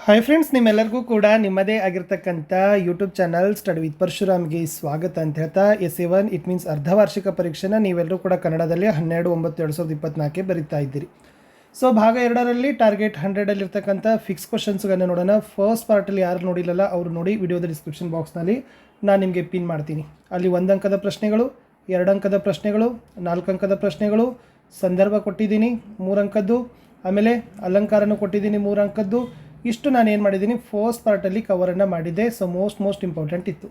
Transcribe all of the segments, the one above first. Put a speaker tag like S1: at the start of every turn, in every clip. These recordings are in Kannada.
S1: ಹಾಯ್ ಫ್ರೆಂಡ್ಸ್, ನಿಮ್ಮೆಲ್ಲರಿಗೂ ಕೂಡ ನಿಮ್ಮದೇ ಆಗಿರ್ತಕ್ಕಂಥ ಯೂಟ್ಯೂಬ್ ಚಾನಲ್ ಸ್ಟಡಿ ವಿತ್ ಪರಶುರಾಮ್ಗೆ ಸ್ವಾಗತ ಅಂತ ಹೇಳ್ತಾ S7 ಇಟ್ ಮೀನ್ಸ್ ಅರ್ಧವಾರ್ಷಿಕ ಪರೀಕ್ಷೆನ ನೀವೆಲ್ಲರೂ ಕೂಡ ಕನ್ನಡದಲ್ಲಿ 12/9/2024 ಬರೀತಾ ಇದ್ದೀರಿ. ಸೊ ಭಾಗ 2ರಲ್ಲಿ ಟಾರ್ಗೆಟ್ 100ಅಲ್ಲಿರ್ತಕ್ಕಂಥ ಫಿಕ್ಸ್ ಕ್ವಶನ್ಸ್ಗಳನ್ನು ನೋಡೋಣ. ಫಸ್ಟ್ ಪಾರ್ಟಲ್ಲಿ ಯಾರು ನೋಡಿಲ್ಲಲ್ಲ ಅವರು ನೋಡಿ, ವಿಡಿಯೋದ ಡಿಸ್ಕ್ರಿಪ್ಷನ್ ಬಾಕ್ಸ್ನಲ್ಲಿ ನಾನು ನಿಮಗೆ ಪಿನ್ ಮಾಡ್ತೀನಿ. ಅಲ್ಲಿ 1 ಅಂಕದ ಪ್ರಶ್ನೆಗಳು, 2 ಅಂಕದ ಪ್ರಶ್ನೆಗಳು, 4 ಅಂಕದ ಪ್ರಶ್ನೆಗಳು, ಸಂದರ್ಭ ಕೊಟ್ಟಿದ್ದೀನಿ 3 ಅಂಕದ್ದು, ಆಮೇಲೆ ಅಲಂಕಾರನೂ ಕೊಟ್ಟಿದ್ದೀನಿ 3 ಅಂಕದ್ದು. ಇಷ್ಟು ನಾನು ಏನು ಮಾಡಿದ್ದೀನಿ, ಫಸ್ಟ್ ಪಾರ್ಟಲ್ಲಿ ಕವರನ್ನು ಮಾಡಿದ್ದೆ. ಸೊ ಮೋಸ್ಟ್ ಇಂಪಾರ್ಟೆಂಟ್ ಇತ್ತು.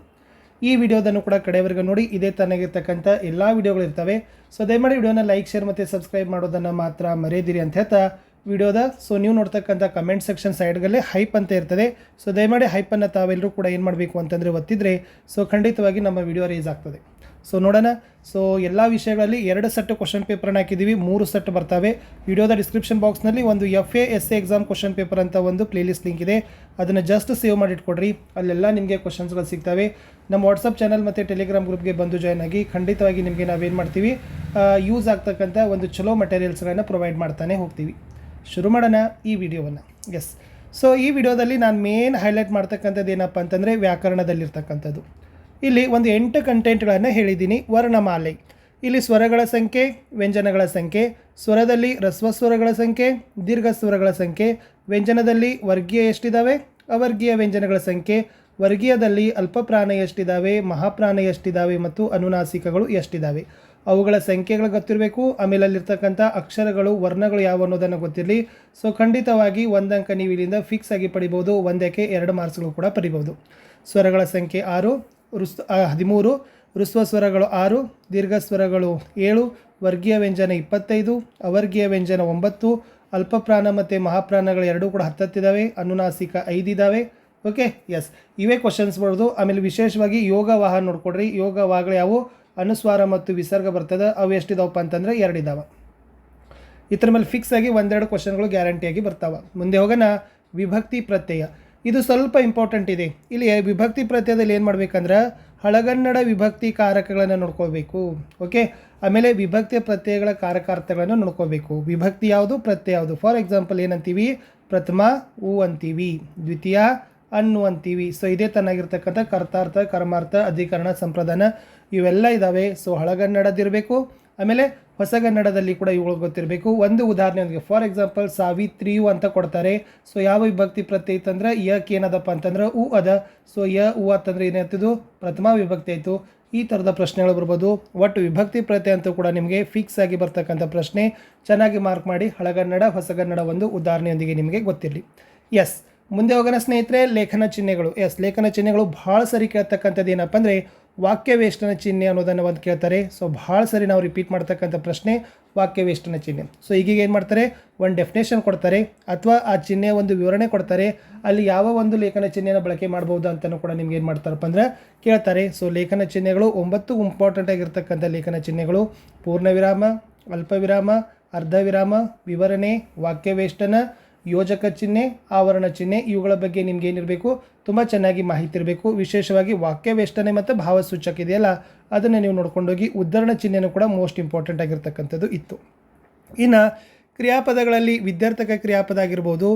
S1: ಈ ವಿಡಿಯೋದನ್ನು ಕೂಡ ಕಡೆವರೆಗೂ ನೋಡಿ. ಇದೇ ತನಗಿರ್ತಕ್ಕಂಥ ಎಲ್ಲ ವಿಡಿಯೋಗಳಿರ್ತವೆ. ಸೊ ದಯಮಾಡಿ ವಿಡಿಯೋನ ಲೈಕ್, ಶೇರ್ ಮತ್ತು ಸಬ್ಸ್ಕ್ರೈಬ್ ಮಾಡೋದನ್ನು ಮಾತ್ರ ಮರೆಯದಿರಿ ಅಂತ ಹೇಳ್ತಾ ವಿಡಿಯೋದ ನೀವು ನೋಡ್ತಕ್ಕಂಥ ಕಮೆಂಟ್ ಸೆಕ್ಷನ್ ಸೈಡ್ಗಲ್ಲೇ ಹೈಪ್ ಅಂತ ಇರ್ತದೆ. ಸೊ ದಯಮಾಡಿ ಹೈಪನ್ನು ತಾವೆಲ್ಲರೂ ಕೂಡ ಏನು ಮಾಡಬೇಕು ಅಂತಂದರೆ ಒತ್ತಿದ್ರೆ ಸೊ ಖಂಡಿತವಾಗಿ ನಮ್ಮ ವಿಡಿಯೋ ರೇಸ್ ಆಗ್ತದೆ. ಸೊ ನೋಡೋಣ. ಸೊ ಎಲ್ಲ ವಿಷಯಗಳಲ್ಲಿ 2 ಸೆಟ್ ಕ್ವಶನ್ ಪೇಪರ್ನ ಹಾಕಿದ್ದೀವಿ, 3 ಸೆಟ್ ಬರ್ತವೆ. ವಿಡಿಯೋದ ಡಿಸ್ಕ್ರಿಪ್ಷನ್ ಬಾಕ್ಸ್ನಲ್ಲಿ ಒಂದು FA SA exam question paper ಅಂತ ಒಂದು ಪ್ಲೇಲಿಸ್ಟ್ ಲಿಂಕ್ ಇದೆ. ಅದನ್ನು ಜಸ್ಟ್ ಸೇವ್ ಮಾಡಿಟ್ಕೊಡ್ರಿ. ಅಲ್ಲೆಲ್ಲ ನಿಮಗೆ ಕ್ವಶನ್ಸ್ಗಳು ಸಿಗ್ತವೆ. ನಮ್ಮ ವಾಟ್ಸಪ್ ಚಾನಲ್ ಮತ್ತು ಟೆಲಿಗ್ರಾಮ್ ಗ್ರೂಪ್ಗೆ ಬಂದು ಜಾಯ್ನ್ ಆಗಿ ಖಂಡಿತವಾಗಿ ನಿಮಗೆ ನಾವೇನು ಮಾಡ್ತೀವಿ, ಯೂಸ್ ಆಗ್ತಕ್ಕಂಥ ಒಂದು ಚಲೋ ಮಟೀರಿಯಲ್ಸ್ಗಳನ್ನು ಪ್ರೊವೈಡ್ ಮಾಡ್ತಾನೆ ಹೋಗ್ತೀವಿ. ಶುರು ಮಾಡೋಣ ಈ ವಿಡಿಯೋವನ್ನು. ಎಸ್, ಸೊ ಈ ವಿಡಿಯೋದಲ್ಲಿ ನಾನು ಮೇನ್ ಹೈಲೈಟ್ ಮಾಡ್ತಕ್ಕಂಥದ್ದು ಏನಪ್ಪ ಅಂತಂದರೆ ವ್ಯಾಕರಣದಲ್ಲಿರ್ತಕ್ಕಂಥದ್ದು. ಇಲ್ಲಿ ಒಂದು 8 ಕಂಟೆಂಟ್ಗಳನ್ನು ಹೇಳಿದ್ದೀನಿ. ವರ್ಣಮಾಲೆ, ಇಲ್ಲಿ ಸ್ವರಗಳ ಸಂಖ್ಯೆ, ವ್ಯಂಜನಗಳ ಸಂಖ್ಯೆ, ಸ್ವರದಲ್ಲಿ ರಸ್ವಸ್ವರಗಳ ಸಂಖ್ಯೆ, ದೀರ್ಘ ಸ್ವರಗಳ ಸಂಖ್ಯೆ, ವ್ಯಂಜನದಲ್ಲಿ ವರ್ಗೀಯ ಎಷ್ಟಿದ್ದಾವೆ, ಅವರ್ಗೀಯ ವ್ಯಂಜನಗಳ ಸಂಖ್ಯೆ, ವರ್ಗೀಯದಲ್ಲಿ ಅಲ್ಪಪ್ರಾಣ ಎಷ್ಟಿದ್ದಾವೆ, ಮಹಾಪ್ರಾಣ ಎಷ್ಟಿದ್ದಾವೆ ಮತ್ತು ಅನುನಾಸಿಕಗಳು ಎಷ್ಟಿದ್ದಾವೆ, ಅವುಗಳ ಸಂಖ್ಯೆಗಳು ಗೊತ್ತಿರಬೇಕು. ಆಮೇಲೆ ಅಲ್ಲಿರ್ತಕ್ಕಂಥ ಅಕ್ಷರಗಳು, ವರ್ಣಗಳು ಯಾವ ಅನ್ನೋದನ್ನು ಗೊತ್ತಿರಲಿ. ಸೊ ಖಂಡಿತವಾಗಿ 1 ಅಂಕ ನೀವು ಇಲ್ಲಿಂದ ಫಿಕ್ಸ್ ಆಗಿ ಪಡಿಬೋದು. 1ಕ್ಕೆ 2 ಮಾರ್ಕ್ಸ್ಗಳು ಕೂಡ ಪಡಿಬೋದು. ಸ್ವರಗಳ ಸಂಖ್ಯೆ 6, 13, ಋಸ್ವ ಸ್ವರಗಳು 6, ದೀರ್ಘ ಸ್ವರಗಳು 7, ವರ್ಗೀಯ ವ್ಯಂಜನ 25, ಅವರ್ಗೀಯ ವ್ಯಂಜನ 9, ಅಲ್ಪಪ್ರಾಣ ಮತ್ತು ಮಹಾಪ್ರಾಣಗಳು 2 ಕೂಡ 10 ಇದ್ದಾವೆ, ಅನುನಾಸಿಕ 5 ಇದ್ದಾವೆ. ಓಕೆ, ಎಸ್, ಇವೇ ಕ್ವಶನ್ಸ್ ಬರೋದು. ಆಮೇಲೆ ವಿಶೇಷವಾಗಿ ಯೋಗವಾಹ ನೋಡ್ಕೊಡ್ರಿ. ಯೋಗವಾಹಗಳು ಯಾವುವು, ಅನುಸ್ವಾರ ಮತ್ತು ವಿಸರ್ಗ ಬರ್ತದೆ. ಅವು ಎಷ್ಟಿದಾವಪ್ಪ ಅಂತಂದರೆ 2 ಇದ್ದಾವೆ. ಇದ್ರ ಮೇಲೆ ಫಿಕ್ಸ್ ಆಗಿ 1-2 ಕ್ವಶನ್ಗಳು ಗ್ಯಾರಂಟಿಯಾಗಿ ಬರ್ತಾವೆ. ಮುಂದೆ ಹೋಗೋಣ. ವಿಭಕ್ತಿ ಪ್ರತ್ಯಯ, ಇದು ಸ್ವಲ್ಪ ಇಂಪಾರ್ಟೆಂಟ್ ಇದೆ. ಇಲ್ಲಿ ವಿಭಕ್ತಿ ಪ್ರತ್ಯಯದಲ್ಲಿ ಏನು ಮಾಡಬೇಕಂದ್ರೆ ಹಳಗನ್ನಡ ವಿಭಕ್ತಿ ಕಾರಕಗಳನ್ನು ನೋಡ್ಕೋಬೇಕು. ಓಕೆ, ಆಮೇಲೆ ವಿಭಕ್ತಿ ಪ್ರತ್ಯಯಗಳ ಕಾರಕಾರ್ಥಗಳನ್ನು ನೋಡ್ಕೋಬೇಕು. ವಿಭಕ್ತಿ ಯಾವುದು, ಪ್ರತ್ಯಯ ಯಾವುದು. ಫಾರ್ ಎಕ್ಸಾಂಪಲ್ ಏನಂತೀವಿ, ಪ್ರಥಮ ಉ ಅಂತೀವಿ, ದ್ವಿತೀಯ ಅನ್ನು ಅಂತೀವಿ. ಸೊ ಇದೇ ತನ್ನಾಗಿರ್ತಕ್ಕಂಥ ಕರ್ತಾರ್ಥ, ಕರ್ಮಾರ್ಥ, ಅಧಿಕರಣ, ಸಂಪ್ರದಾನ ಇವೆಲ್ಲ ಇದ್ದಾವೆ. ಸೊ ಹಳಗನ್ನಡದಿರಬೇಕು. ಆಮೇಲೆ ಹೊಸಗನ್ನಡದಲ್ಲಿ ಕೂಡ ಇವುಗಳು ಗೊತ್ತಿರಬೇಕು. ಒಂದು ಉದಾಹರಣೆಯೊಂದಿಗೆ, ಫಾರ್ ಎಕ್ಸಾಂಪಲ್ ಸಾವಿತ್ರಿಯು ಅಂತ ಕೊಡ್ತಾರೆ. ಸೊ ಯಾವ ವಿಭಕ್ತಿ ಪ್ರತ್ಯಯ ಇತ್ತಂದ್ರೆ ಯಕ್ಕೆ ಏನದಪ್ಪ ಅಂತಂದ್ರೆ ಉ ಅದ. ಸೊ ಉ ಅಂತಂದ್ರೆ ಏನಾಯ್ತದು, ಪ್ರಥಮ ವಿಭಕ್ತಿ ಆಯಿತು. ಈ ಥರದ ಪ್ರಶ್ನೆಗಳು ಬರ್ಬೋದು. ಒಟ್ಟು ವಿಭಕ್ತಿ ಪ್ರತ್ಯಯ ಅಂತೂ ಕೂಡ ನಿಮಗೆ ಫಿಕ್ಸ್ ಆಗಿ ಬರ್ತಕ್ಕಂಥ ಪ್ರಶ್ನೆ. ಚೆನ್ನಾಗಿ ಮಾರ್ಕ್ ಮಾಡಿ. ಹಳಗನ್ನಡ, ಹೊಸಗನ್ನಡ ಒಂದು ಉದಾಹರಣೆಯೊಂದಿಗೆ ನಿಮಗೆ ಗೊತ್ತಿರಲಿ. ಎಸ್, ಮುಂದೆ ಹೋಗೋಣ ಸ್ನೇಹಿತರೆ. ಲೇಖನ ಚಿಹ್ನೆಗಳು. ಎಸ್, ಲೇಖನ ಚಿಹ್ನೆಗಳು ಭಾಳ ಸರಿ ಕೇಳ್ತಕ್ಕಂಥದ್ದು ಏನಪ್ಪ ಅಂದರೆ ವಾಕ್ಯವೇಷ್ಟನ ಚಿಹ್ನೆ ಅನ್ನೋದನ್ನು ಒಂದು ಕೇಳ್ತಾರೆ. ಸೊ ಭಾಳ ಸರಿ ನಾವು ರಿಪೀಟ್ ಮಾಡ್ತಕ್ಕಂಥ ಪ್ರಶ್ನೆ ವಾಕ್ಯವೇಷ್ಟನ ಚಿಹ್ನೆ. ಸೊ ಈಗೀಗ ಏನು ಮಾಡ್ತಾರೆ, ಒಂದು ಡೆಫಿನೇಷನ್ ಕೊಡ್ತಾರೆ ಅಥವಾ ಆ ಚಿಹ್ನೆಯ ಒಂದು ವಿವರಣೆ ಕೊಡ್ತಾರೆ. ಅಲ್ಲಿ ಯಾವ ಒಂದು ಲೇಖನ ಚಿಹ್ನೆಯನ್ನು ಬಳಕೆ ಮಾಡ್ಬೋದು ಅಂತಲೂ ಕೂಡ ನಿಮ್ಗೆ ಏನು ಮಾಡ್ತಾರಪ್ಪ ಅಂದರೆ ಕೇಳ್ತಾರೆ. ಸೊ ಲೇಖನ ಚಿಹ್ನೆಗಳು 9 ಇಂಪಾರ್ಟೆಂಟ್ ಆಗಿರ್ತಕ್ಕಂಥ ಲೇಖನ ಚಿಹ್ನೆಗಳು: ಪೂರ್ಣ ವಿರಾಮ, ಅಲ್ಪ ವಿರಾಮ, ಅರ್ಧ ವಿರಾಮ, ವಿವರಣೆ, ವಾಕ್ಯವೇಷ್ಟನ, ಯೋಜಕ ಚಿಹ್ನೆ, ಆವರಣ ಚಿಹ್ನೆ. ಇವುಗಳ ಬಗ್ಗೆ ನಿಮ್ಗೆ ಏನಿರಬೇಕು, ತುಂಬ ಚೆನ್ನಾಗಿ ಮಾಹಿತಿ ಇರಬೇಕು. ವಿಶೇಷವಾಗಿ ವಾಕ್ಯವೇಷ್ಟನೆ ಮತ್ತು ಭಾವಸೂಚಕ ಇದೆಯಲ್ಲ, ಅದನ್ನು ನೀವು ನೋಡ್ಕೊಂಡೋಗಿ. ಉದ್ಧರಣ ಚಿಹ್ನೆನೂ ಕೂಡ ಮೋಸ್ಟ್ ಇಂಪಾರ್ಟೆಂಟ್ ಆಗಿರ್ತಕ್ಕಂಥದ್ದು ಇತ್ತು. ಇನ್ನು ಕ್ರಿಯಾಪದಗಳಲ್ಲಿ ವಿದ್ಯಾರ್ಥಕ ಕ್ರಿಯಾಪದ ಆಗಿರ್ಬೋದು,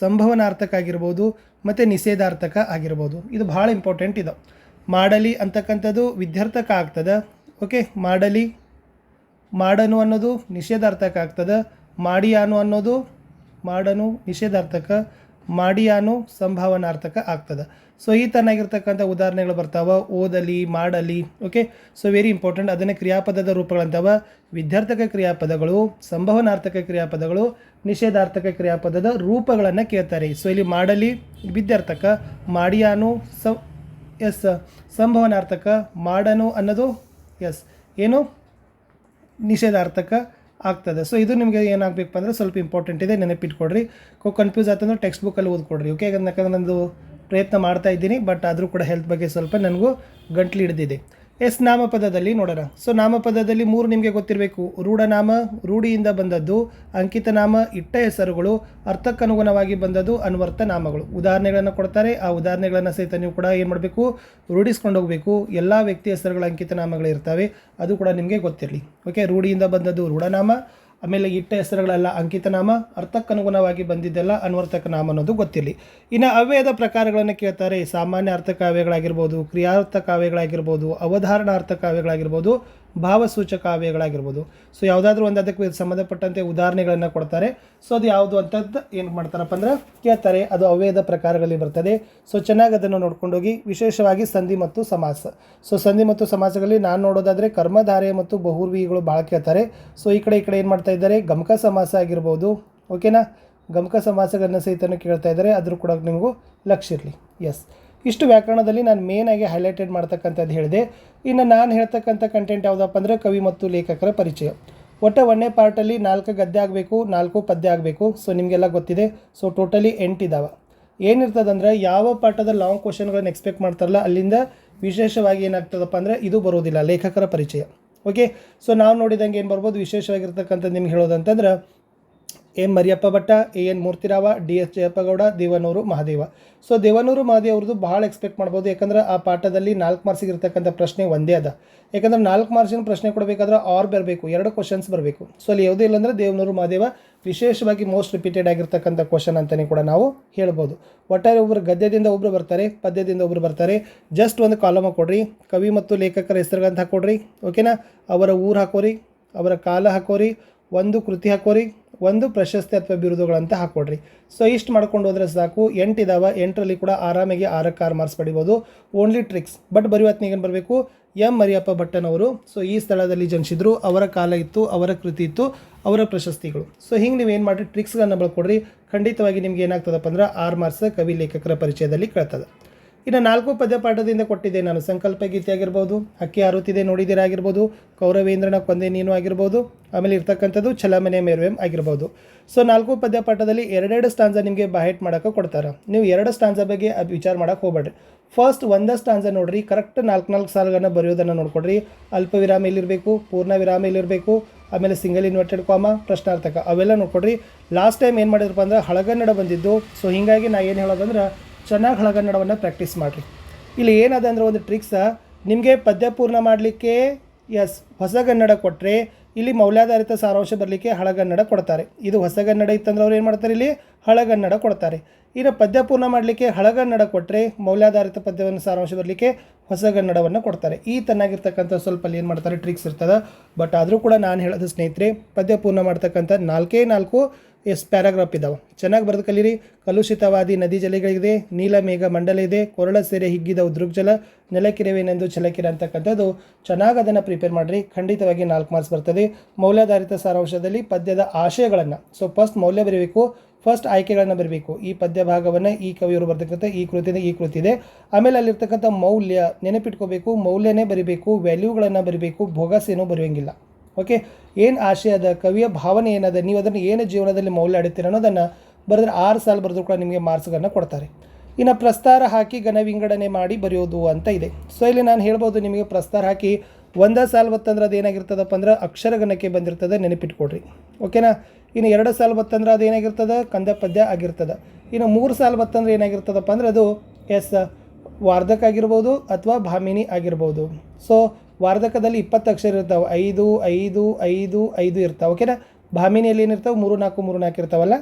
S1: ಸಂಭವನಾರ್ಥಕ ಆಗಿರ್ಬೋದು ಮತ್ತು ನಿಷೇಧಾರ್ಥಕ ಆಗಿರ್ಬೋದು. ಇದು ಭಾಳ ಇಂಪಾರ್ಟೆಂಟ್ ಇದೆ. ಮಾಡಲಿ ಅಂತಕ್ಕಂಥದ್ದು ವಿದ್ಯಾರ್ಥಕ ಆಗ್ತದೆ. ಓಕೆ, ಮಾಡಲಿ, ಮಾಡನು ಅನ್ನೋದು ನಿಷೇಧಾರ್ಥಕ ಆಗ್ತದೆ. ಮಾಡಿಯಾನು ಅನ್ನೋದು, ಮಾಡನು ನಿಷೇಧಾರ್ಥಕ, ಮಾಡಿಯಾನು ಸಂಭಾವನಾರ್ಥಕ ಆಗ್ತದೆ. ಸೊ ಈ ತನ್ನಾಗಿರ್ತಕ್ಕಂಥ ಉದಾಹರಣೆಗಳು ಬರ್ತಾವೆ. ಓದಲಿ, ಮಾಡಲಿ. Okay, so very important. ಅದನ್ನೇ ಕ್ರಿಯಾಪದದ ರೂಪಗಳಂತಾವ: ವಿದ್ಯಾರ್ಥಕ ಕ್ರಿಯಾಪದಗಳು, ಸಂಭವನಾರ್ಥಕ ಕ್ರಿಯಾಪದಗಳು, ನಿಷೇಧಾರ್ಥಕ ಕ್ರಿಯಾಪದದ ರೂಪಗಳನ್ನು ಕೇಳ್ತಾರೆ. ಸೊ ಇಲ್ಲಿ ಮಾಡಲಿ ವಿದ್ಯಾರ್ಥಕ, ಮಾಡಿಯಾನು ಸಂಭವನಾರ್ಥಕ, ಮಾಡನು ಅನ್ನೋದು ಏನು ನಿಷೇಧಾರ್ಥಕ ಆಗ್ತದೆ. ಸೊ ಇದು ನಿಮಗೆ ಏನಾಗಬೇಕಪ್ಪ ಅಂದರೆ ಸ್ವಲ್ಪ ಇಂಪಾರ್ಟೆಂಟ್ ಇದೆ, ನೆನಪಿಟ್ಕೊಡ್ರಿ. ಕನ್ಫ್ಯೂಸ್ ಆಯ್ತಂದ್ರೆ ಟೆಕ್ಸ್ಟ್ ಬುಕ್ಕಲ್ಲಿ ಓದ್ಕೊಡ್ರಿ. ಓಕೆ, ಯಾಕಂದ್ರೆ ನಂದು ಪ್ರಯತ್ನ ಮಾಡ್ತಾ ಇದ್ದೀನಿ, ಬಟ್ ಆದರೂ ಕೂಡ ಹೆಲ್ತ್ ಬಗ್ಗೆ ಸ್ವಲ್ಪ ನನಗೂ ಗಂಟ್ಲು ಹಿಡಿದಿದೆ. ನಾಮಪದದಲ್ಲಿ ನೋಡೋಣ. ಸೊ ನಾಮಪದದಲ್ಲಿ 3 ನಿಮಗೆ ಗೊತ್ತಿರಬೇಕು: ರೂಢನಾಮ, ರೂಢಿಯಿಂದ ಬಂದದ್ದು; ಅಂಕಿತ ನಾಮ, ಇಟ್ಟ ಹೆಸರುಗಳು; ಅರ್ಥಕ್ಕನುಗುಣವಾಗಿ ಬಂದದ್ದು ಅನ್ವರ್ಥ ನಾಮಗಳು. ಉದಾಹರಣೆಗಳನ್ನು ಕೊಡ್ತಾರೆ. ಆ ಉದಾಹರಣೆಗಳನ್ನು ಸಹಿತ ನೀವು ಕೂಡ ಏನು ಮಾಡಬೇಕು, ರೂಢಿಸ್ಕೊಂಡು ಹೋಗಬೇಕು. ಎಲ್ಲ ವ್ಯಕ್ತಿ ಹೆಸರುಗಳ ಅಂಕಿತ ನಾಮಗಳು ಇರ್ತವೆ, ಅದು ಕೂಡ ನಿಮಗೆ ಗೊತ್ತಿರಲಿ. ಓಕೆ, ರೂಢಿಯಿಂದ ಬಂದದ್ದು ರೂಢನಾಮ, ಆಮೇಲೆ ಇಟ್ಟ ಹೆಸರುಗಳೆಲ್ಲ ಅಂಕಿತನಾಮ, ಅರ್ಥಕ್ಕನುಗುಣವಾಗಿ ಬಂದಿದ್ದೆಲ್ಲ ಅನ್ವರ್ಥಕ ನಾಮ ಅನ್ನೋದು ಗೊತ್ತಿರಲಿ. ಇನ್ನು ಅವ್ಯಯದ ಪ್ರಕಾರಗಳನ್ನು ಕೇಳ್ತಾರೆ. ಸಾಮಾನ್ಯ ಅರ್ಥಕಾವ್ಯಗಳಾಗಿರ್ಬೋದು, ಕ್ರಿಯಾರ್ಥ ಕಾವ್ಯಗಳಾಗಿರ್ಬೋದು, ಅವಧಾರಣಾರ್ಥ ಕಾವ್ಯಗಳಾಗಿರ್ಬೋದು, ಭಾವಸೂಚಕ ಕಾವ್ಯಗಳಾಗಿರ್ಬೋದು. ಸೊ ಯಾವುದಾದ್ರೂ ಒಂದು ಅದಕ್ಕೆ ಸಂಬಂಧಪಟ್ಟಂತೆ ಉದಾಹರಣೆಗಳನ್ನು ಕೊಡ್ತಾರೆ. ಸೊ ಅದು ಯಾವುದು ಅಂತದ್ದು ಏನು ಮಾಡ್ತಾರಪ್ಪ ಅಂದ್ರೆ ಕೇಳ್ತಾರೆ. ಅದು ಅವ್ಯಯದ ಪ್ರಕಾರಗಳಲ್ಲಿ ಬರ್ತದೆ. ಸೊ ಚೆನ್ನಾಗಿ ಅದನ್ನು ನೋಡ್ಕೊಂಡೋಗಿ. ವಿಶೇಷವಾಗಿ ಸಂಧಿ ಮತ್ತು ಸಮಾಸ. ಸೊ ಸಂಧಿ ಮತ್ತು ಸಮಾಸಗಳಲ್ಲಿ ನಾನು ನೋಡೋದಾದರೆ ಕರ್ಮಧಾರೆ ಮತ್ತು ಬಹುರ್ವಿಗಳು ಭಾಳ ಕೇಳ್ತಾರೆ. ಸೊ ಈ ಕಡೆ ಏನು ಮಾಡ್ತಾ ಇದ್ದಾರೆ, ಗಮಕ ಸಮಾಸ ಆಗಿರ್ಬೋದು. ಓಕೆನಾ, ಗಮಕ ಸಮಾಸಗಳನ್ನು ಸಹಿತ ಕೇಳ್ತಾ ಇದ್ದಾರೆ. ಅದ್ರ ಕೂಡ ನಿಮಗೂ ಲಕ್ಷ್ಯ ಇರಲಿ. ಎಸ್, ಇಷ್ಟು ವ್ಯಾಕರಣದಲ್ಲಿ ನಾನು ಮೇನಾಗಿ ಹೈಲೈಟೆಡ್ ಮಾಡ್ತಕ್ಕಂಥದ್ದು ಹೇಳಿದೆ. ಇನ್ನು ನಾನು ಹೇಳ್ತಕ್ಕಂಥ ಕಂಟೆಂಟ್ ಯಾವುದಪ್ಪ ಅಂದರೆ ಕವಿ ಮತ್ತು ಲೇಖಕರ ಪರಿಚಯ. ಒಟ್ಟು 1ನೇ ಪಾರ್ಟಲ್ಲಿ 4 ಗದ್ಯ ಆಗಬೇಕು, 4 ಪದ್ಯ ಆಗಬೇಕು. ಸೊ ನಿಮಗೆಲ್ಲ ಗೊತ್ತಿದೆ. ಸೊ ಟೋಟಲಿ 8 ಇದ್ದಾವೆ. ಏನಿರ್ತದಂದ್ರೆ ಯಾವ ಪಾಠದ ಲಾಂಗ್ ಕ್ವಶನ್ಗಳನ್ನು ಎಕ್ಸ್ಪೆಕ್ಟ್ ಮಾಡ್ತಾರಲ್ಲ ಅಲ್ಲಿಂದ ವಿಶೇಷವಾಗಿ ಏನಾಗ್ತದಪ್ಪ ಅಂದರೆ ಇದು ಬರೋದಿಲ್ಲ, ಲೇಖಕರ ಪರಿಚಯ. ಓಕೆ, ಸೊ ನಾವು ನೋಡಿದಂಗೆ ಏನು ಬರ್ಬೋದು, ವಿಶೇಷವಾಗಿರ್ತಕ್ಕಂಥದ್ದು ನಿಮ್ಗೆ ಹೇಳೋದಂತಂದ್ರೆ M Mariyappa Bhatta, N Murthirao, D S. Jayappagowda, Devanur Mahadeva. So Devanur Mahadev ಅವ್ರದ್ದು ಭಾಳ ಎಕ್ಸ್ಪೆಕ್ಟ್ ಮಾಡ್ಬೋದು. ಯಾಕಂದ್ರೆ ಆ ಪಾಠದಲ್ಲಿ 4 ಮಾರ್ಕ್ಸಿಗೆ ಇರ್ತಕ್ಕಂಥ ಪ್ರಶ್ನೆ ಒಂದೇ ಅದ. ಯಾಕಂದ್ರೆ 4 ಮಾರ್ಕ್ಸಿನ ಪ್ರಶ್ನೆ ಕೊಡಬೇಕಾದ್ರೆ ಆರ್ ಬರಬೇಕು, 2 ಕ್ವಶನ್ಸ್ ಬರಬೇಕು. ಸೊ ಅಲ್ಲಿ ಯಾವುದೇ ಇಲ್ಲಾಂದ್ರೆ ದೇವನೂರು ಮಹಾದೇವ ವಿಶೇಷವಾಗಿ ಮೋಸ್ಟ್ ರಿಪೀಟೆಡ್ ಆಗಿರ್ತಕ್ಕಂಥ ಕ್ವಶನ್ ಅಂತಲೇ ಕೂಡ ನಾವು ಹೇಳ್ಬೋದು. ಒಟ್ಟಾರೆ ಒಬ್ಬರು ಗದ್ಯದಿಂದ ಒಬ್ಬರು ಬರ್ತಾರೆ, ಪದ್ಯದಿಂದ ಒಬ್ಬರು ಬರ್ತಾರೆ. ಜಸ್ಟ್ ಒಂದು ಕಾಲಮ ಕೊಡ್ರಿ, ಕವಿ ಮತ್ತು ಲೇಖಕರ ಹೆಸರುಗಳಂತ ಹಾಕೊಡ್ರಿ. ಓಕೆನಾ, ಅವರ ಊರು ಹಾಕೋರಿ, ಅವರ ಕಾಲ ಹಾಕೋರಿ, ಒಂದು ಕೃತಿ ಹಾಕೋರಿ, ಒಂದು ಪ್ರಶಸ್ತಿ ಅಥವಾ ಬಿರುದುಗಳಂತ ಹಾಕ್ಕೊಡ್ರಿ. ಸೊ ಇಷ್ಟು ಮಾಡ್ಕೊಂಡು ಹೋದರೆ ಸಾಕು. 8 ಇದಾವೆ. 8ರಲ್ಲಿ ಕೂಡ ಆರಾಮಾಗಿ 6ಕ್ಕೆ 6 ಮಾರ್ಕ್ಸ್ ಪಡಿಬೋದು. Only tricks. ಬಟ್ ಬರೆಯುವತ್ನಿಗೆ ಏನು ಬರಬೇಕು, ಎಂ ಮರಿಯಪ್ಪ ಭಟ್ಟನವರು ಸೊ ಈ ಸ್ಥಳದಲ್ಲಿ ಜನಿಸಿದ್ರು, ಅವರ ಕಾಲ ಇತ್ತು, ಅವರ ಕೃತಿ ಇತ್ತು, ಅವರ ಪ್ರಶಸ್ತಿಗಳು. ಸೊ ಹಿಂಗೆ ನೀವು ಏನು ಮಾಡಿರಿ, ಟ್ರಿಕ್ಸ್ಗಳನ್ನ ಬಳಕೊಡ್ರಿ. ಖಂಡಿತವಾಗಿ ನಿಮ್ಗೆ ಏನಾಗ್ತದಪ್ಪ ಅಂದ್ರೆ 6 ಮಾರ್ಕ್ಸ್ ಕವಿ ಲೇಖಕರ ಪರಿಚಯದಲ್ಲಿ ಕೇಳ್ತದೆ. ಇನ್ನು 4 ಪದ್ಯ ಪಾಠದಿಂದ ಕೊಟ್ಟಿದ್ದೆ ನಾನು. ಸಂಕಲ್ಪ ಗೀತೆ ಆಗಿರ್ಬೋದು, ಹಕ್ಕಿ ಹಾರುತ್ತಿದೆ ನೋಡಿದಿರ ಆಗಿರ್ಬೋದು, ಕೌರವೇಂದ್ರನ ಕೊಂದೆ ನೀನು ಆಗಿರ್ಬೋದು, ಆಮೇಲೆ ಇರ್ತಕ್ಕಂಥದ್ದು ಛಲಮನೆ ಮೇರುವೆಂ ಆಗಿರ್ಬೋದು. ಸೊ 4 ಪದ್ಯ ಪಾಠದಲ್ಲಿ 2 ಸ್ಟಾಂಜ ನಿಮಗೆ ಬಾಹೆಟ್ ಮಾಡೋಕೆ ಕೊಡ್ತಾರೆ. ನೀವು 2 ಸ್ಟಾಂಜ ಬಗ್ಗೆ ವಿಚಾರ ಮಾಡೋಕೆ ಹೋಗ್ಬೇಡ್ರಿ. ಫಸ್ಟ್ ಒಂದೇ ಸ್ಟಾಂಜ ನೋಡ್ರಿ, ಕರೆಕ್ಟ್ 4 ಸಾಲುಗಳನ್ನ ಬರೆಯೋದನ್ನು ನೋಡ್ಕೊಡ್ರಿ. ಅಲ್ಪ ವಿರಾಮ ಇಲ್ಲಿರಬೇಕು, ಪೂರ್ಣ ವಿರಾಮ ಇಲ್ಲಿರಬೇಕು, ಆಮೇಲೆ ಸಿಂಗಲ್ ಇನ್ವರ್ಟೆಡ್ ಕಾಮ, ಪ್ರಶ್ನಾರ್ಥಕ ಅವೆಲ್ಲ ನೋಡ್ಕೊಡ್ರಿ. ಲಾಸ್ಟ್ ಟೈಮ್ ಏನು ಮಾಡಿದ್ರಪ್ಪ ಅಂದ್ರೆ ಹಳಗನ್ನಡ ಬಂದಿದ್ದು. ಸೊ ಹೀಗಾಗಿ ನಾ ಏನು ಹೇಳೋದಂದ್ರೆ ಚೆನ್ನಾಗಿ ಹಳಗನ್ನಡವನ್ನು ಪ್ರಾಕ್ಟೀಸ್ ಮಾಡಿರಿ. ಇಲ್ಲಿ ಏನದ ಅಂದ್ರೆ ಒಂದು ಟ್ರಿಕ್ಸ, ನಿಮಗೆ ಪದ್ಯ ಪೂರ್ಣ ಮಾಡಲಿಕ್ಕೆ ಹೊಸಗನ್ನಡ ಕೊಟ್ಟರೆ ಇಲ್ಲಿ ಮೌಲ್ಯಾಧಾರಿತ ಸಾರಾಂಶ ಬರಲಿಕ್ಕೆ ಹಳಗನ್ನಡ ಕೊಡ್ತಾರೆ. ಇದು ಹೊಸಗನ್ನಡ ಇತ್ತಂದ್ರೆ ಅವ್ರು ಏನು ಮಾಡ್ತಾರೆ, ಇಲ್ಲಿ ಹಳಗನ್ನಡ ಕೊಡ್ತಾರೆ. ಇನ್ನು ಪದ್ಯ ಪೂರ್ಣ ಮಾಡಲಿಕ್ಕೆ ಹಳಗನ್ನಡ ಕೊಟ್ಟರೆ ಮೌಲ್ಯಾಧಾರಿತ ಪದ್ಯವನ್ನು ಸಾರಾಂಶ ಬರಲಿಕ್ಕೆ ಹೊಸಗನ್ನಡವನ್ನು ಕೊಡ್ತಾರೆ. ಈ ತನ್ನಾಗಿರ್ತಕ್ಕಂಥ ಸ್ವಲ್ಪ ಅಲ್ಲಿ ಏನು ಮಾಡ್ತಾರೆ, ಟ್ರಿಕ್ಸ್ ಇರ್ತದೆ. ಬಟ್ ಆದರೂ ಕೂಡ ನಾನು ಹೇಳೋದು ಸ್ನೇಹಿತರೆ, ಪದ್ಯ ಪೂರ್ಣ ಮಾಡ್ತಕ್ಕಂಥ 4 ಪ್ಯಾರಾಗ್ರಾಫ್ ಇದ್ದಾವೆ. ಚೆನ್ನಾಗಿ ಬರೆದು ಕಲೀರಿ. ಕಲುಷಿತವಾದಿ ನದಿ ಜಲಗಳಿದೆ, ನೀಲ ಮೇಘ ಮಂಡಲ ಇದೆ, ಕೊರಳ ಸೇರೆ ಹಿಗ್ಗಿದ ಉದೃಗ್ಜಲ, ನೆಲಕಿರವೇನೆಂದು ಛಲಕಿರ ಅಂತಕ್ಕಂಥದ್ದು ಚೆನ್ನಾಗಿ ಅದನ್ನು ಪ್ರಿಪೇರ್ ಮಾಡಿರಿ. ಖಂಡಿತವಾಗಿ 4 ಮಾರ್ಕ್ಸ್ ಬರ್ತದೆ. ಮೌಲ್ಯಾಧಾರಿತ ಸಾರಾಂಶದಲ್ಲಿ ಪದ್ಯದ ಆಶಯಗಳನ್ನು, ಸೊ ಫಸ್ಟ್ ಮೌಲ್ಯ ಬರೀಬೇಕು, ಫಸ್ಟ್ ಆಯ್ಕೆಗಳನ್ನು ಬರಬೇಕು. ಈ ಪದ್ಯ ಭಾಗವನ್ನು ಈ ಕವಿಯವರು ಬರ್ತಕ್ಕಂಥ ಈ ಕೃತಿ ಇದೆ. ಆಮೇಲೆ ಅಲ್ಲಿರ್ತಕ್ಕಂಥ ಮೌಲ್ಯ ನೆನಪಿಟ್ಕೋಬೇಕು, ಮೌಲ್ಯನೇ ಬರಿಬೇಕು, ವ್ಯಾಲ್ಯೂಗಳನ್ನು ಬರಿಬೇಕು, ಭೋಗಸೇನೂ ಬರೆಯೋಂಗಿಲ್ಲ. ಓಕೆ, ಏನು ಆಶಯ ಅದ, ಕವಿಯ ಭಾವನೆ ಏನದ, ನೀವು ಅದನ್ನು ಏನು ಜೀವನದಲ್ಲಿ ಮೌಲ್ಯ ಅಡಿತೀರ ಅನ್ನೋದನ್ನು ಬರೆದ್ರೆ 6 ಸಾಲು ಬರೆದ್ರು ಕೂಡ ನಿಮಗೆ ಮಾರ್ಕ್ಸ್ಗಳನ್ನು ಕೊಡ್ತಾರೆ. ಇನ್ನು ಪ್ರಸ್ತಾರ ಹಾಕಿ ಘನ ವಿಂಗಡಣೆ ಮಾಡಿ ಬರೆಯೋದು ಅಂತ ಇದೆ. ಸೊ ಇಲ್ಲಿ ನಾನು ಹೇಳ್ಬೋದು ನಿಮಗೆ ಪ್ರಸ್ತಾರ ಹಾಕಿ ಒಂದೇ ಸಾಲು ಬತ್ತಂದ್ರೆ ಅದು ಏನಾಗಿರ್ತದಪ್ಪ ಅಂದ್ರೆ ಅಕ್ಷರಗಣಕ್ಕೆ ಬಂದಿರ್ತದೆ, ನೆನಪಿಟ್ಕೊಡ್ರಿ. ಓಕೆನಾ. ಇನ್ನು 2 ಸಾಲು ಬತ್ತಂದ್ರೆ ಅದು ಏನಾಗಿರ್ತದೆ, ಕಂದ ಪದ್ಯ ಆಗಿರ್ತದೆ. ಇನ್ನು 3 ಸಾಲು ಬತ್ತಂದ್ರೆ ಏನಾಗಿರ್ತದಪ್ಪ ಅಂದ್ರೆ ಅದು ವಾರ್ಧಕ ಆಗಿರ್ಬೋದು ಅಥವಾ ಭಾಮಿನಿ ಆಗಿರ್ಬೋದು. ಸೊ ವಾರ್ಧಕದಲ್ಲಿ 20 ಅಕ್ಷರ ಇರ್ತಾವೆ, 5 5 5 5 ಇರ್ತಾವೆ. ಓಕೆನಾ. ಭಾಮಿನಿಯಲ್ಲಿ ಏನಿರ್ತಾವೆ 3 4 3 4 ಇರ್ತಾವಲ್ಲ,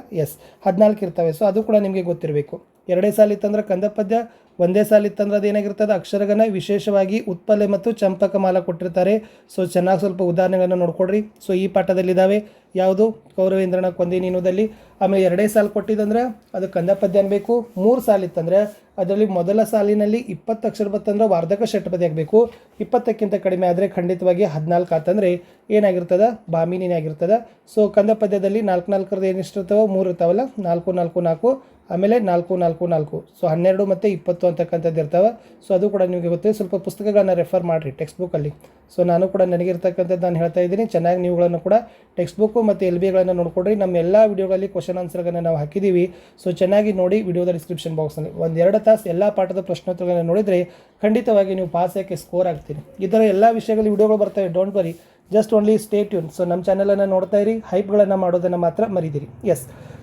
S1: 14 ಇರ್ತವೆ. ಸೊ ಅದು ಕೂಡ ನಿಮಗೆ ಗೊತ್ತಿರಬೇಕು. 2 ಸಾಲು ಇತ್ತಂದ್ರೆ ಕಂದ ಪದ್ಯ, 1 ಸಾಲು ಇತ್ತಂದ್ರೆ ಅದು ಏನಾಗಿರ್ತದೆ ಅಕ್ಷರಗಣ. ವಿಶೇಷವಾಗಿ ಉತ್ಪಲೆ ಮತ್ತು ಚಂಪಕಮಾಲ ಕೊಟ್ಟಿರ್ತಾರೆ. ಸೊ ಚೆನ್ನಾಗಿ ಸ್ವಲ್ಪ ಉದಾಹರಣೆಗಳನ್ನು ನೋಡ್ಕೊಡ್ರಿ. ಸೊ ಈ ಪಾಠದಲ್ಲಿದ್ದಾವೆ. ಯಾವುದು, ಕೌರವೇಂದ್ರನ ಕೊಂದೆ ನೀನುದಲ್ಲಿ. ಆಮೇಲೆ 2 ಸಾಲು ಕೊಟ್ಟಿದ್ದಂದ್ರೆ ಅದು ಕಂದ ಪದ್ಯ ಅನ್ಬೇಕು. 3 ಸಾಲು ಇತ್ತಂದ್ರೆ ಅದರಲ್ಲಿ ಮೊದಲ ಸಾಲಿನಲ್ಲಿ 20 ಅಕ್ಷರ ಬತ್ತಂದ್ರೆ ವಾರ್ಧಕ ಷಟ್ಪದಿ ಆಗಬೇಕು. 20ಕ್ಕಿಂತ ಕಡಿಮೆ ಆದರೆ ಖಂಡಿತವಾಗಿ 14 ಆತಂದರೆ ಏನಾಗಿರ್ತದೆ, ಭಾಮಿನಿನೇ ಆಗಿರ್ತದೆ. ಸೊ ಕಂದ ಪದ್ಯದಲ್ಲಿ 4 4 ಏನಿಷ್ಟಿರ್ತಾವೆ, 3 ಇರ್ತಾವಲ್ಲ, 4 4 4 ಆಮೇಲೆ 4 4 4. ಸೊ 12 ಮತ್ತು 20 ಅಂತಕ್ಕಂಥದ್ದು ಇರ್ತವೆ. ಸೊ ಅದು ಕೂಡ ನಿಮಗೆ ಗೊತ್ತಿದೆ. ಸ್ವಲ್ಪ ಪುಸ್ತಕಗಳನ್ನು ರೆಫರ್ ಮಾಡಿರಿ ಟೆಕ್ಸ್ಟ್ ಬುಕ್ಕಲ್ಲಿ. ಸೊ ನಾನು ಕೂಡ ನನಗಿರ್ತಕ್ಕಂಥದ್ದು ನಾನು ಹೇಳ್ತಾ ಇದ್ದೀನಿ. ಚೆನ್ನಾಗಿ ನೀವುಗಳನ್ನು ಕೂಡ ಟೆಕ್ಸ್ಟ್ ಬುಕ್ಕು ಮತ್ತು LBಗಳನ್ನು ನೋಡ್ಕೊಡ್ರಿ. ನಮ್ಮ ಎಲ್ಲ ವಿಡಿಯೋಗಳಲ್ಲಿ ಕ್ವಶನ್ ಆನ್ಸರ್ಗಳನ್ನು ನಾವು ಹಾಕಿದ್ದೀವಿ. ಸೊ ಚೆನ್ನಾಗಿ ನೋಡಿ. ವಿಡಿಯೋದ ಡಿಸ್ಕ್ರಿಪ್ಷನ್ ಬಾಕ್ಸಲ್ಲಿ 1-2 ತಾಸು ಎಲ್ಲ ಪಾಠದ ಪ್ರಶ್ನೋತ್ತರಗಳನ್ನು ನೋಡಿದರೆ ಖಂಡಿತವಾಗಿ ನೀವು ಪಾಸ್ ಆಗಿ ಸ್ಕೋರ್ ಆಗ್ತೀರಿ. ಈ ಥರ ಎಲ್ಲ ವಿಷಯಗಳಲ್ಲಿ ವಿಡಿಯೋಗಳು ಬರ್ತವೆ, don't worry, just only stay tune. So ನಮ್ಮ ಚಾನಲನ್ನು ನೋಡ್ತಾ ಇರಿ, ಹೈಪ್ಗಳನ್ನು ಮಾಡೋದನ್ನು ಮಾತ್ರ ಮರಿದಿರಿ.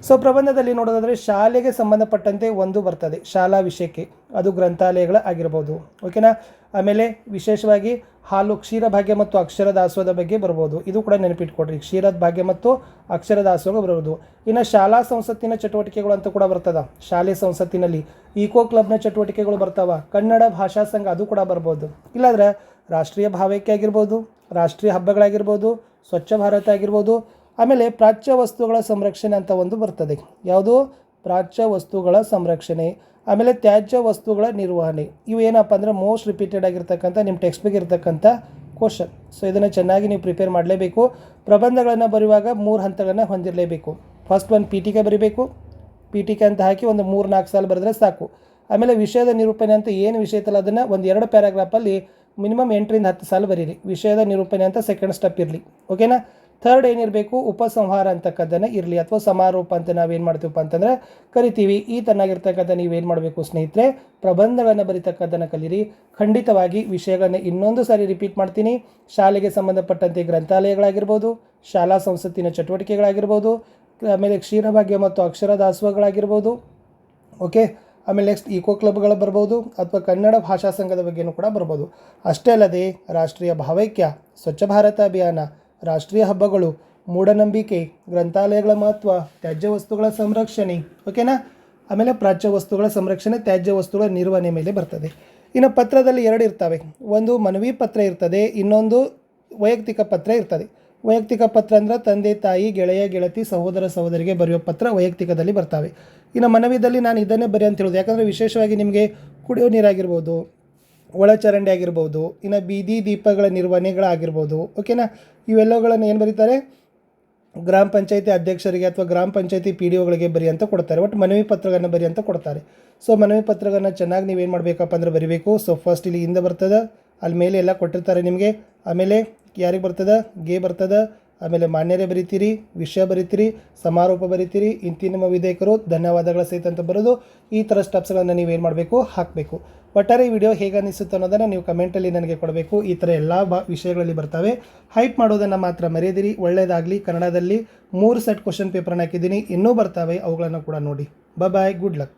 S1: ಸೊ ಪ್ರಬಂಧದಲ್ಲಿ ನೋಡೋದಾದರೆ ಶಾಲೆಗೆ ಸಂಬಂಧಪಟ್ಟಂತೆ ಒಂದು ಬರ್ತದೆ, ಶಾಲಾ ವಿಷಯಕ್ಕೆ, ಅದು ಗ್ರಂಥಾಲಯಗಳ ಆಗಿರ್ಬೋದು. ಓಕೆನಾ. ಆಮೇಲೆ ವಿಶೇಷವಾಗಿ ಹಾಲು ಕ್ಷೀರ ಭಾಗ್ಯ ಮತ್ತು ಅಕ್ಷರ ದಾಸೋಹದ ಬಗ್ಗೆ ಬರ್ಬೋದು. ಇದು ಕೂಡ ನೆನಪಿಟ್ಕೊಡ್ರಿ, ಕ್ಷೀರದ ಭಾಗ್ಯ ಮತ್ತು ಅಕ್ಷರ ದಾಸೋಹ ಬರ್ಬೋದು. ಇನ್ನು ಶಾಲಾ ಸಂಸತ್ತಿನ ಚಟುವಟಿಕೆಗಳು ಅಂತ ಕೂಡ ಬರ್ತದ. ಶಾಲೆ ಸಂಸತ್ತಿನಲ್ಲಿ ಈಕೋ ಕ್ಲಬ್ನ ಚಟುವಟಿಕೆಗಳು ಬರ್ತಾವ. ಕನ್ನಡ ಭಾಷಾ ಸಂಘ ಅದು ಕೂಡ ಬರ್ಬೋದು. ಇಲ್ಲಾಂದ್ರೆ ರಾಷ್ಟ್ರೀಯ ಭಾವೈಕ್ಯ ಆಗಿರ್ಬೋದು, ರಾಷ್ಟ್ರೀಯ ಹಬ್ಬಗಳಾಗಿರ್ಬೋದು, ಸ್ವಚ್ಛ ಭಾರತ ಆಗಿರ್ಬೋದು. ಆಮೇಲೆ ಪ್ರಾಚ್ಯ ವಸ್ತುಗಳ ಸಂರಕ್ಷಣೆ ಅಂತ ಒಂದು ಬರ್ತದೆ. ಯಾವುದು? ಪ್ರಾಚ್ಯ ವಸ್ತುಗಳ ಸಂರಕ್ಷಣೆ. ಆಮೇಲೆ ತ್ಯಾಜ್ಯ ವಸ್ತುಗಳ ನಿರ್ವಹಣೆ. ಇವು ಏನಪ್ಪ ಅಂದರೆ ಮೋಸ್ಟ್ ರಿಪೀಟೆಡ್ ಆಗಿರ್ತಕ್ಕಂಥ ನಿಮ್ಮ ಟೆಕ್ಸ್ಟ್ ಬುಕ್ ಇರ್ತಕ್ಕಂಥ ಕ್ವಶನ್. ಸೊ ಇದನ್ನು ಚೆನ್ನಾಗಿ ನೀವು ಪ್ರಿಪೇರ್ ಮಾಡಲೇಬೇಕು. ಪ್ರಬಂಧಗಳನ್ನು ಬರೆಯುವಾಗ 3 ಹಂತಗಳನ್ನು ಹೊಂದಿರಲೇಬೇಕು. ಫಸ್ಟ್ ಒಂದು ಪೀಠಿಕೆ ಬರೀಬೇಕು. ಪೀಠಿಕೆ ಅಂತ ಹಾಕಿ ಒಂದು 3-4 ಸಾಲು ಬರೆದ್ರೆ ಸಾಕು. ಆಮೇಲೆ ವಿಷಯದ ನಿರೂಪಣೆ ಅಂತ ಏನು ವಿಷಯ ಇತ್ತಲ್ಲ ಅದನ್ನು ಒಂದು 2 ಪ್ಯಾರಾಗ್ರಾಫಲ್ಲಿ ಮಿನಿಮಮ್ 8ರಿಂದ 10 ಸಾಲು ಬರೀರಿ. ವಿಷಯದ ನಿರೂಪಣೆ ಅಂತ ಸೆಕೆಂಡ್ ಸ್ಟೆಪ್ ಇರಲಿ. ಓಕೆನಾ? ಥರ್ಡ್ ಏನಿರಬೇಕು? ಉಪಸಂಹಾರ ಅಂತಕ್ಕದ್ದನ್ನು ಇರಲಿ, ಅಥವಾ ಸಮಾರೋಪ ಅಂತ ನಾವೇನು ಮಾಡ್ತೀವಪ್ಪ ಅಂತಂದರೆ ಕರಿತೀವಿ. ಈ ತನ್ನಾಗಿರ್ತಕ್ಕಂಥ ನೀವೇನು ಮಾಡಬೇಕು ಸ್ನೇಹಿತರೆ? ಪ್ರಬಂಧಗಳನ್ನು ಬರೀತಕ್ಕದ್ದನ್ನು ಕಲೀರಿ. ಖಂಡಿತವಾಗಿ ವಿಷಯಗಳನ್ನು ಇನ್ನೊಂದು ಸಾರಿ ರಿಪೀಟ್ ಮಾಡ್ತೀನಿ. ಶಾಲೆಗೆ ಸಂಬಂಧಪಟ್ಟಂತೆ ಗ್ರಂಥಾಲಯಗಳಾಗಿರ್ಬೋದು, ಶಾಲಾ ಸಂಸತ್ತಿನ ಚಟುವಟಿಕೆಗಳಾಗಿರ್ಬೋದು, ಆಮೇಲೆ ಕ್ಷೀರಭಾಗ್ಯ ಮತ್ತು ಅಕ್ಷರ ದಾಸೋಹಗಳಾಗಿರ್ಬೋದು. ಓಕೆ, ಆಮೇಲೆ ನೆಕ್ಸ್ಟ್ ಈಕೋ ಕ್ಲಬ್ಗಳು ಬರ್ಬೋದು, ಅಥವಾ ಕನ್ನಡ ಭಾಷಾ ಸಂಘದ ಬಗ್ಗೆಯೂ ಕೂಡ ಬರ್ಬೋದು. ಅಷ್ಟೇ ಅಲ್ಲದೆ ರಾಷ್ಟ್ರೀಯ ಭಾವೈಕ್ಯ, ಸ್ವಚ್ಛ ಭಾರತ ಅಭಿಯಾನ, ರಾಷ್ಟ್ರೀಯ ಹಬ್ಬಗಳು, ಮೂಢನಂಬಿಕೆ, ಗ್ರಂಥಾಲಯಗಳ ಮಹತ್ವ, ತ್ಯಾಜ್ಯ ವಸ್ತುಗಳ ಸಂರಕ್ಷಣೆ. ಓಕೆನಾ? ಆಮೇಲೆ ಪ್ರಾಚ್ಯ ವಸ್ತುಗಳ ಸಂರಕ್ಷಣೆ, ತ್ಯಾಜ್ಯ ವಸ್ತುಗಳ ನಿರ್ವಹಣೆ ಮೇಲೆ ಬರ್ತದೆ. ಇನ್ನು ಪತ್ರದಲ್ಲಿ 2 ಇರ್ತವೆ. ಒಂದು ಮನವಿ ಪತ್ರ ಇರ್ತದೆ, ಇನ್ನೊಂದು ವೈಯಕ್ತಿಕ ಪತ್ರ ಇರ್ತದೆ. ವೈಯಕ್ತಿಕ ಪತ್ರ ಅಂದರೆ ತಂದೆ ತಾಯಿ, ಗೆಳೆಯ ಗೆಳತಿ, ಸಹೋದರ ಸಹೋದರಿಗೆ ಬರೆಯೋ ಪತ್ರ ವೈಯಕ್ತಿಕದಲ್ಲಿ ಬರ್ತವೆ. ಇನ್ನು ಮನವಿದಲ್ಲಿ ನಾನು ಇದನ್ನೇ ಬರಿ ಅಂತ ಹೇಳೋದು. ಯಾಕಂದರೆ ವಿಶೇಷವಾಗಿ ನಿಮಗೆ ಕುಡಿಯೋ ನೀರಾಗಿರ್ಬೋದು, ಒಳಚರಂಡಿ ಆಗಿರ್ಬೋದು, ಇನ್ನು ಬೀದಿ ದೀಪಗಳ ನಿರ್ವಹಣೆಗಳಾಗಿರ್ಬೋದು. ಓಕೆನಾ? ಇವೆಲ್ಲಗಳನ್ನು ಏನು ಬರೀತಾರೆ? ಗ್ರಾಮ ಪಂಚಾಯತಿ ಅಧ್ಯಕ್ಷರಿಗೆ ಅಥವಾ ಗ್ರಾಮ ಪಂಚಾಯತಿ PDOಗಳಿಗೆ ಬರಿ ಅಂತ ಕೊಡ್ತಾರೆ. ಒಟ್ಟು ಮನವಿ ಪತ್ರಗಳನ್ನು ಬರಿ ಅಂತ ಕೊಡ್ತಾರೆ. ಸೊ ಮನವಿ ಪತ್ರಗಳನ್ನು ಚೆನ್ನಾಗಿ ನೀವೇನು ಮಾಡಬೇಕಪ್ಪ ಅಂದರೆ ಬರಿಬೇಕು. ಸೊ ಫಸ್ಟ್ ಇಲ್ಲಿ ಹಿಂದೆ ಬರ್ತದೆ, ಅಲ್ಲಿ ಮೇಲೆ ಎಲ್ಲ ಕೊಟ್ಟಿರ್ತಾರೆ ನಿಮಗೆ. ಆಮೇಲೆ ಯಾರಿಗೆ ಬರ್ತದೆ? ಗೆ ಬರ್ತದೆ. ಆಮೇಲೆ ಮಾನ್ಯರೇ ಬರಿತೀರಿ, ವಿಷಯ ಬರಿತೀರಿ, ಸಮಾರೋಪ ಬರಿತೀರಿ, ಇಂತಿ ನಿಮ್ಮ ವಿಧೇಯಕರು, ಧನ್ಯವಾದಗಳ ಸಹಿತ ಅಂತ ಬರೋದು. ಈ ಥರ ಸ್ಟೆಪ್ಸ್ಗಳನ್ನು ನೀವೇನು ಮಾಡಬೇಕು? ಹಾಕಬೇಕು. ಒಟ್ಟಾರೆ ಈ ವಿಡಿಯೋ ಹೇಗೆ ಅನಿಸುತ್ತೆ ಅನ್ನೋದನ್ನು ನೀವು ಕಮೆಂಟಲ್ಲಿ ನನಗೆ ಕೊಡಬೇಕು. ಈ ಥರ ಎಲ್ಲ ವಿಷಯಗಳಲ್ಲಿ ಬರ್ತವೆ. ಹೈಪ್ ಮಾಡೋದನ್ನು ಮಾತ್ರ ಮರೆಯದಿರಿ. ಒಳ್ಳೆಯದಾಗಲಿ. ಕನ್ನಡದಲ್ಲಿ 3 ಸೆಟ್ ಕ್ವಶನ್ ಪೇಪರ್ನ ಹಾಕಿದ್ದೀನಿ, ಇನ್ನೂ ಬರ್ತವೆ, ಅವುಗಳನ್ನು ಕೂಡ ನೋಡಿ. ಬಾಯ್, ಗುಡ್ ಲಕ್.